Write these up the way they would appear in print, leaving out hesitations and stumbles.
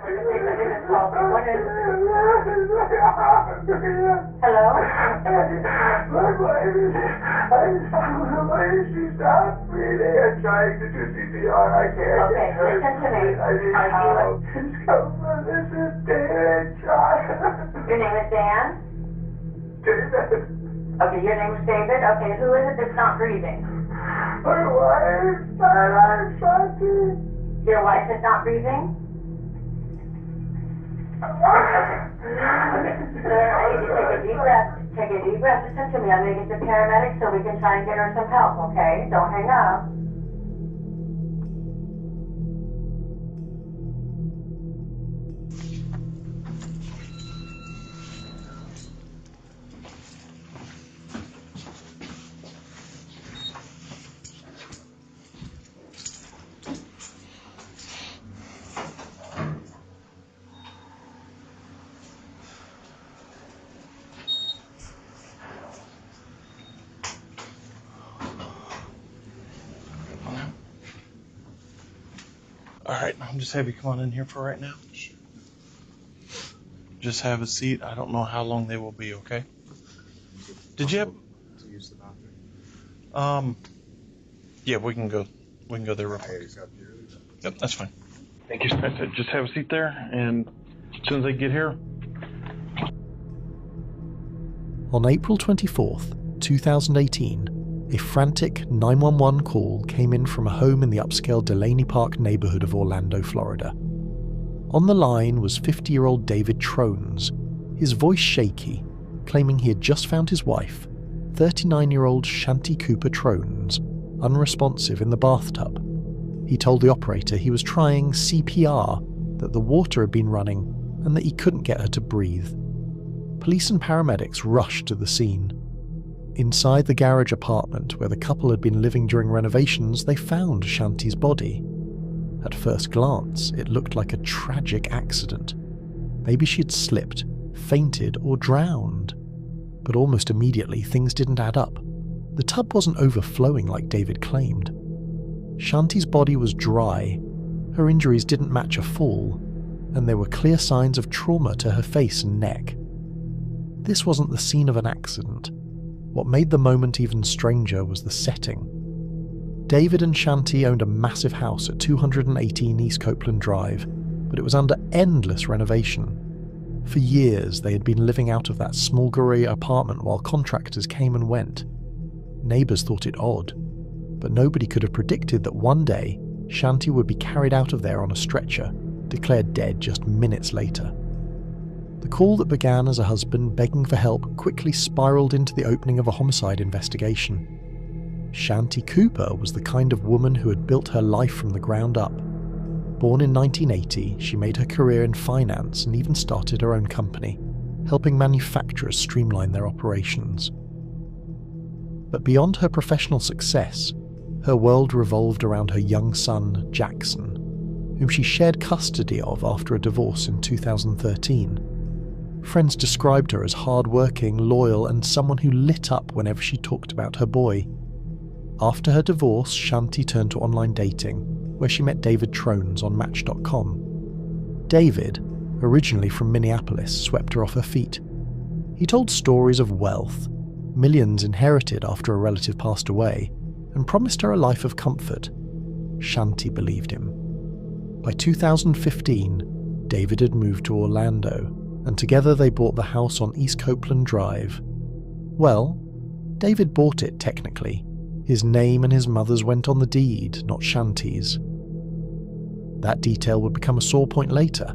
What is it? Hello? She stopped breathing and trying to do CPR. I can't. Okay, listen to me. This is Dan. Your name is Dan? David. Okay, your name is David? Okay, who is it that's not breathing? My wife. I'm Shanti. Your wife is not breathing? Okay, sir, I need you to take a deep breath. Take a deep breath. Listen to me. I'm going to get the paramedics so we can try and get her some help, okay? Don't hang up. All right, I'll just have you come on in here for right now. Just have a seat. I don't know how long they will be, okay? Did you have to use the bathroom? Yeah, we can go there real quick. Yep, that's fine. Thank you, sir. Just have a seat there, and as soon as they get here. On April 24th, 2018, a frantic 911 call came in from a home in the upscale Delaney Park neighborhood of Orlando, Florida. On the line was 50-year-old David Trronis, his voice shaky, claiming he had just found his wife, 39-year-old Shanti Cooper Trronis, unresponsive in the bathtub. He told the operator he was trying CPR, that the water had been running, and that he couldn't get her to breathe. Police and paramedics rushed to the scene. Inside the garage apartment where the couple had been living during renovations, they found Shanti's body. At first glance, it looked like a tragic accident. Maybe she had slipped, fainted, or drowned. But almost immediately, things didn't add up. The tub wasn't overflowing like David claimed. Shanti's body was dry, her injuries didn't match a fall, and there were clear signs of trauma to her face and neck. This wasn't the scene of an accident. What made the moment even stranger was the setting. David and Shanti owned a massive house at 218 East Copeland Drive, but it was under endless renovation. For years, they had been living out of that small grey apartment while contractors came and went. Neighbours thought it odd, but nobody could have predicted that one day, Shanti would be carried out of there on a stretcher, declared dead just minutes later. The call that began as a husband begging for help quickly spiraled into the opening of a homicide investigation. Shanti Cooper was the kind of woman who had built her life from the ground up. Born in 1980, she made her career in finance and even started her own company, helping manufacturers streamline their operations. But beyond her professional success, her world revolved around her young son, Jackson, whom she shared custody of after a divorce in 2013. Friends described her as hard-working, loyal, and someone who lit up whenever she talked about her boy. After her divorce, Shanti turned to online dating, where she met David Trronis on Match.com. David, originally from Minneapolis, swept her off her feet. He told stories of wealth, millions inherited after a relative passed away, and promised her a life of comfort. Shanti believed him. By 2015, David had moved to Orlando, and together they bought the house on East Copeland Drive. Well, David bought it technically. His name and his mother's went on the deed, not Shanti's. That detail would become a sore point later.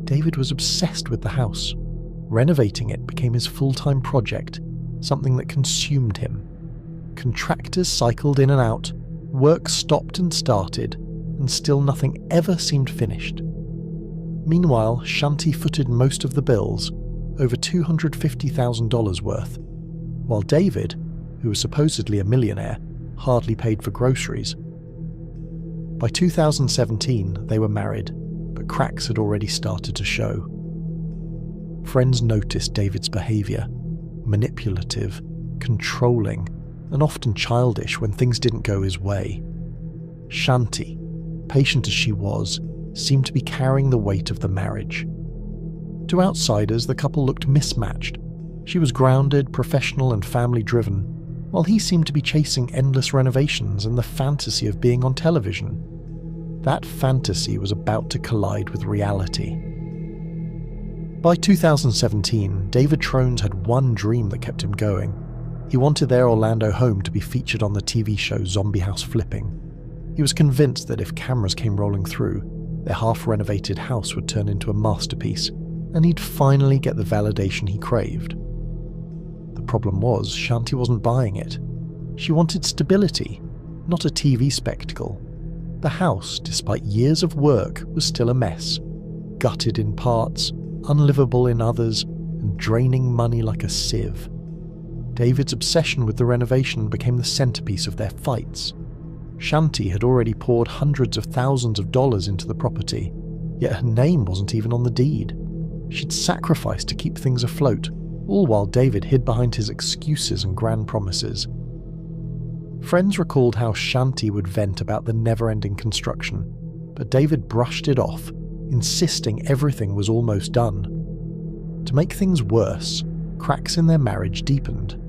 David was obsessed with the house. Renovating it became his full-time project, something that consumed him. Contractors cycled in and out, work stopped and started, and still nothing ever seemed finished. Meanwhile, Shanti footed most of the bills, over $250,000 worth, while David, who was supposedly a millionaire, hardly paid for groceries. By 2017, they were married, but cracks had already started to show. Friends noticed David's behaviour, manipulative, controlling, and often childish when things didn't go his way. Shanti, patient as she was, seemed to be carrying the weight of the marriage. To outsiders, the couple looked mismatched. She was grounded, professional, and family-driven, while he seemed to be chasing endless renovations and the fantasy of being on television. That fantasy was about to collide with reality. By 2017, David Trronis had one dream that kept him going. He wanted their Orlando home to be featured on the TV show Zombie House Flipping. He was convinced that if cameras came rolling through, their half-renovated house would turn into a masterpiece, and he'd finally get the validation he craved. The problem was, Shanti wasn't buying it. She wanted stability, not a TV spectacle. The house, despite years of work, was still a mess. Gutted in parts, unlivable in others, and draining money like a sieve. David's obsession with the renovation became the centerpiece of their fights. Shanti had already poured hundreds of thousands of dollars into the property, yet her name wasn't even on the deed. She'd sacrificed to keep things afloat, all while David hid behind his excuses and grand promises. Friends recalled how Shanti would vent about the never-ending construction, but David brushed it off, insisting everything was almost done. To make things worse, cracks in their marriage deepened.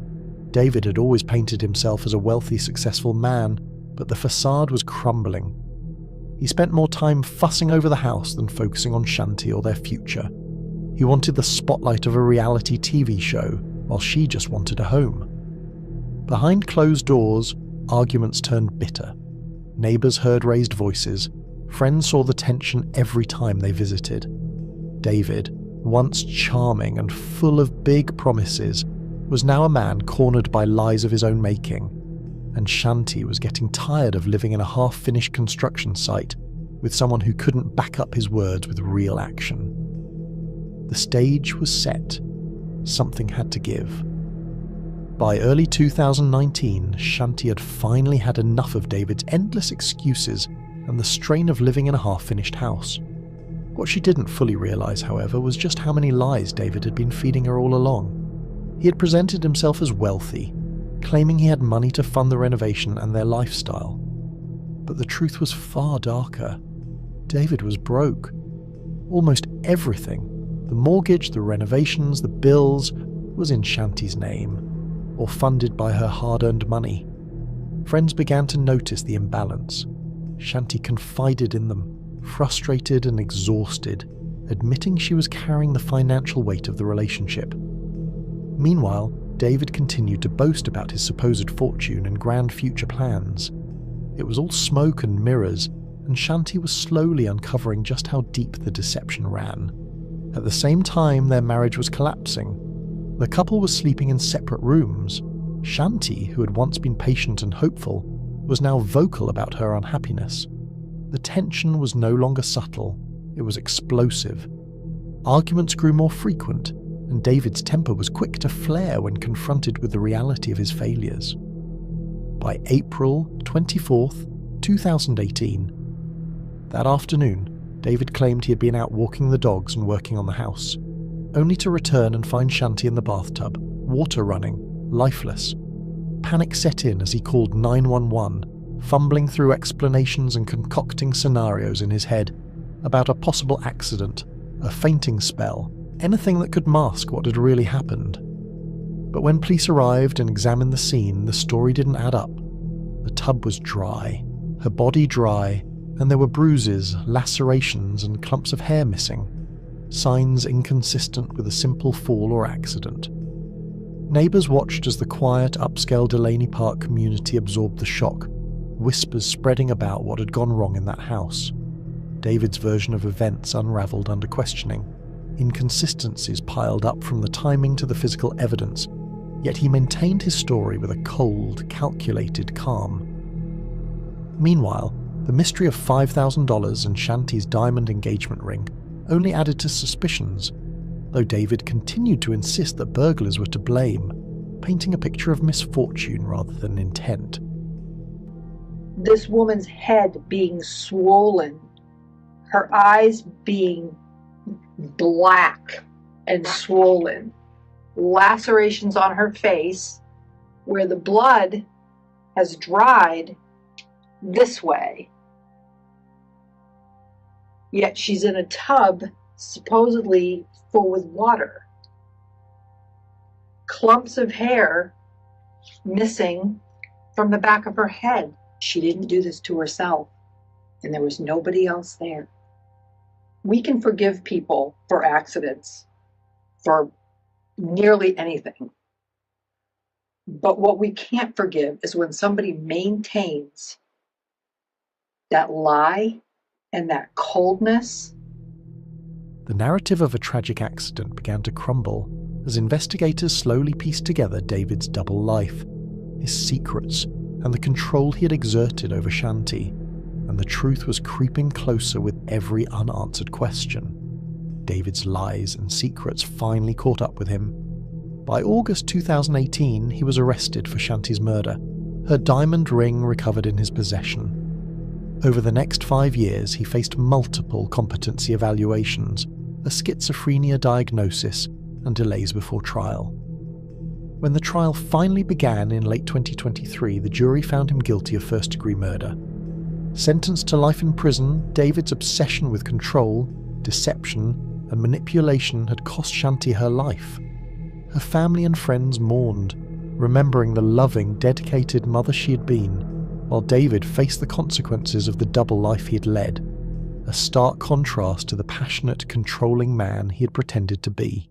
David had always painted himself as a wealthy, successful man, but the facade was crumbling. He spent more time fussing over the house than focusing on Shanti or their future. He wanted the spotlight of a reality TV show, while she just wanted a home. Behind closed doors, arguments turned bitter. Neighbours heard raised voices. Friends saw the tension every time they visited. David, once charming and full of big promises, was now a man cornered by lies of his own making. And Shanti was getting tired of living in a half-finished construction site with someone who couldn't back up his words with real action. The stage was set. Something had to give. By early 2019, Shanti had finally had enough of David's endless excuses and the strain of living in a half-finished house. What she didn't fully realise, however, was just how many lies David had been feeding her all along. He had presented himself as wealthy, claiming he had money to fund the renovation and their lifestyle. But the truth was far darker. David was broke. Almost everything, the mortgage, the renovations, the bills, was in Shanti's name, or funded by her hard-earned money. Friends began to notice the imbalance. Shanti confided in them, frustrated and exhausted, admitting she was carrying the financial weight of the relationship. Meanwhile, David continued to boast about his supposed fortune and grand future plans. It was all smoke and mirrors, and Shanti was slowly uncovering just how deep the deception ran. At the same time their marriage was collapsing. The couple was sleeping in separate rooms. Shanti, who had once been patient and hopeful, was now vocal about her unhappiness. The tension was no longer subtle, it was explosive. Arguments grew more frequent, and David's temper was quick to flare when confronted with the reality of his failures. By April 24th, 2018, that afternoon, David claimed he had been out walking the dogs and working on the house, only to return and find Shanti in the bathtub, water running, lifeless. Panic set in as he called 911, fumbling through explanations and concocting scenarios in his head about a possible accident, a fainting spell, anything that could mask what had really happened. But when police arrived and examined the scene, the story didn't add up. The tub was dry, her body dry, and there were bruises, lacerations, and clumps of hair missing, signs inconsistent with a simple fall or accident. Neighbours watched as the quiet, upscale Delaney Park community absorbed the shock, whispers spreading about what had gone wrong in that house. David's version of events unravelled under questioning. Inconsistencies piled up from the timing to the physical evidence, yet he maintained his story with a cold, calculated calm. Meanwhile, the mystery of $5,000 and Shanti's diamond engagement ring only added to suspicions, though David continued to insist that burglars were to blame, painting a picture of misfortune rather than intent. This woman's head being swollen, her eyes being black and swollen, lacerations on her face where the blood has dried this way. Yet she's in a tub supposedly full with water. Clumps of hair missing from the back of her head. She didn't do this to herself, and there was nobody else there. We can forgive people for accidents, for nearly anything. But what we can't forgive is when somebody maintains that lie and that coldness. The narrative of a tragic accident began to crumble as investigators slowly pieced together David's double life, his secrets, and the control he had exerted over Shanti, and the truth was creeping closer with every unanswered question. David's lies and secrets finally caught up with him. By August 2018, he was arrested for Shanti's murder, her diamond ring recovered in his possession. Over the next 5 years, he faced multiple competency evaluations, a schizophrenia diagnosis, and delays before trial. When the trial finally began in late 2023, the jury found him guilty of first-degree murder. Sentenced to life in prison, David's obsession with control, deception, and manipulation had cost Shanti her life. Her family and friends mourned, remembering the loving, dedicated mother she had been, while David faced the consequences of the double life he had led, a stark contrast to the passionate, controlling man he had pretended to be.